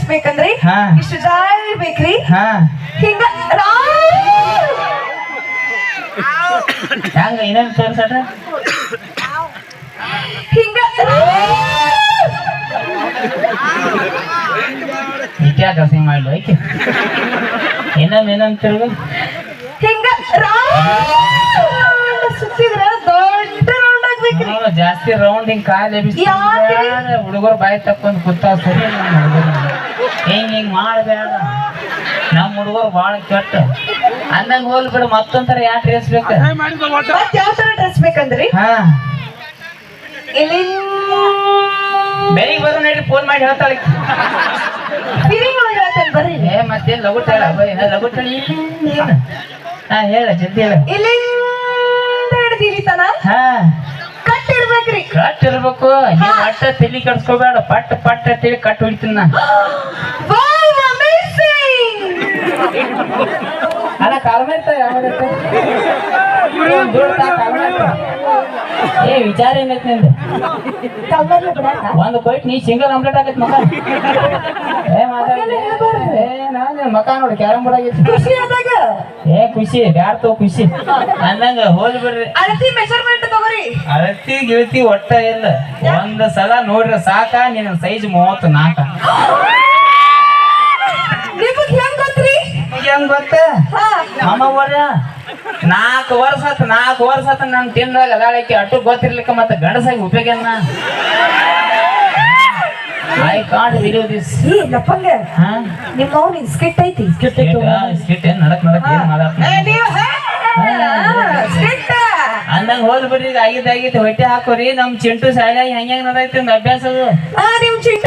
ಬೇಕಂದ್ರಿ ಹಾ. ಇಷ್ಟು ಜಾಳ ಬೇಕ್ರಿ ಹಾ ಹಿಂಗ ಹೆಂಗ ಇನ್ನೇನ್ ತೋರ್ಸಟ ಹಿಂಗ ಇತ್ಯಾಕ ಸಿಂಗ್ ಮಾಡ್ಲು ಐಕೆ ಏನಂತ ತಿರುಗು ಹಿಂಗ ಸುತ್ತಿದ್ರ ದೊಡ್ಡ ರೌಂಡ್ ಆಗ್ಬೇಕ್ರಿ ಜಾಸ್ತಿ ರೌಂಡ್ ಹಿಂಗ್ ಕಾಲ್ ಯಾಕ್ರಿ? ಹುಡುಗರು ಬಾಯಿ ತಕ್ಕೊಂಡ್ ಕೂತಾವ್ ಸರಿ ಹಿಂಗ್ ಮಾಡ್ಬೇಡ ನಮ್ ಹುಡುಗರು ಬಾಳ ಕೆಟ್ಟ ಅಂದಂಗ ಹೋಲ್ ಬಿಡು ಮತ್ತೊಂಥರ ಯಾಕೆ ಡ್ರೆಸ್ ಬೇಕ ಮತ್ ಯಾವ ತರ ಡ್ರೆಸ್ ಬೇಕಂದ್ರಿ ಹಾ ಇಲ್ಲಿ ಬೆಳಿಗ್ಗೆ ಬರೋ ನಡಿ ಫೋನ್ ಮಾಡಿ ಹೇಳ್ತಾಳೆ ಫೀಲಿಂಗ್ ಒಳಗೆ ಹೇಳ್ತೇನೆ ಬರ್ರಿ ಏ ಮತ್ತೇನ್ ಲಗುಟ್ಟಾಳ ಲಗುಟ್ಟಾಳ ಹಾ ಹೇಳ ಜಲ್ದಿ ಹೇಳ ಇಲ್ಲಿಂದ ಹಿಡ್ದಿರಿ ತನ ಹಾ ಕಟ್ ಇಡ್ಬೇಕ್ರಿ ಕಟ್ ಇರ್ಬೇಕು ನೀವ್ ಒಟ್ಟ ತಲಿ ಕಟ್ಸ್ಕೋಬೇಡ ಪಟ್ ಪಟ್ ಅಂತೇಳಿ ಕಟ್ ಹೊಡಿತೀನಿ ನಾ ವಾವ್ ಅಮೇಜಿಂಗ್ ಅಲ್ಲ ಕಾಲ್ಮೇರ್ತ ಯಾವಾಗ ಏ ವಿಚಾರ ಏನೈತಿ ನಿಂದು ಕಲ್ಮರ್ಲಿ ಬಿಡಾಕ ಒಂದು ಕೊಯ್ಟ್ ನೀ ಸಿಂಗಲ್ ಆಮ್ಲೆಟ್ ಆಗೈತಿ ಮಕ ಏ ನಾನು ಮಕ ನೋಡಿ ಕ್ಯಾರಂ ಬೋರ್ಡ್ ಆಗೈತಿ ಖುಷಿ ಆದಾಗ ಏ ಖುಷಿ ಬ್ಯಾಡ್ತೋ ಖುಷಿ ಅಂದಂಗ ಹೋಲ್ ಬಿಡ್ರಿ ಅಳತಿ ಮೆಜರ್ಮೆಂಟ್ ತಗೋರಿ ಅಳತಿ ಗಿಳತಿ ಒಟ್ಟ ಇಲ್ಲ ಒಂದ್ ಸಲ ನೋಡ್ರಿ ಸಾಕ ನಿನ್ನ ಸೈಜ್ 34 ನಿಮಗ್ ಹೆಂಗ್ ಗೊತ್ತ್ರಿ ಹೆಂಗ್ ಗೊತ್ತ ಹಾ ಮಾಮವ್ವರ 4 ವರ್ಷ ಆತ ನನ್ ತಿಂದಾಗ ಅದಾಳಕ್ಕೆ ಅಟ್ಟು ಗೊತ್ತಿರ್ಲಿಕ್ಕ ಮತ್ತೆ ಗಂಡಸಾಗಿ ಉಪಯೋಗನ್ನ ಐ ಕಾಂಟ್ ಬಿಲೀವ್ ದಿಸ್ ಲಪ್ಪಂಗ ಹಾ ನಿಮ್ಮ ಅವ್ನಿ ಸ್ಕಿಟ್ ಐತಿ ಸ್ಕಿಟ್ ಏನ್ ನಡಕ್ ಏನ್ ಮಾತಾಡ್ತೀನಿ ಸ್ಕಿಟ್ ಅಂದಂಗ ಹೋಲ್ ಬಿಡ್ರಿ ಈಗ ಆಗಿದ್ದು ಹೊಟ್ಟೆ ಹಾಕೋರಿ ನಮ್ ಚಿಂಟು ಶಾಲೆ ಹೆಂಗ್ ನಡೈತಿ ಅಭ್ಯಾಸ ಅದು ನಿಮ್ ಚಿಂಟ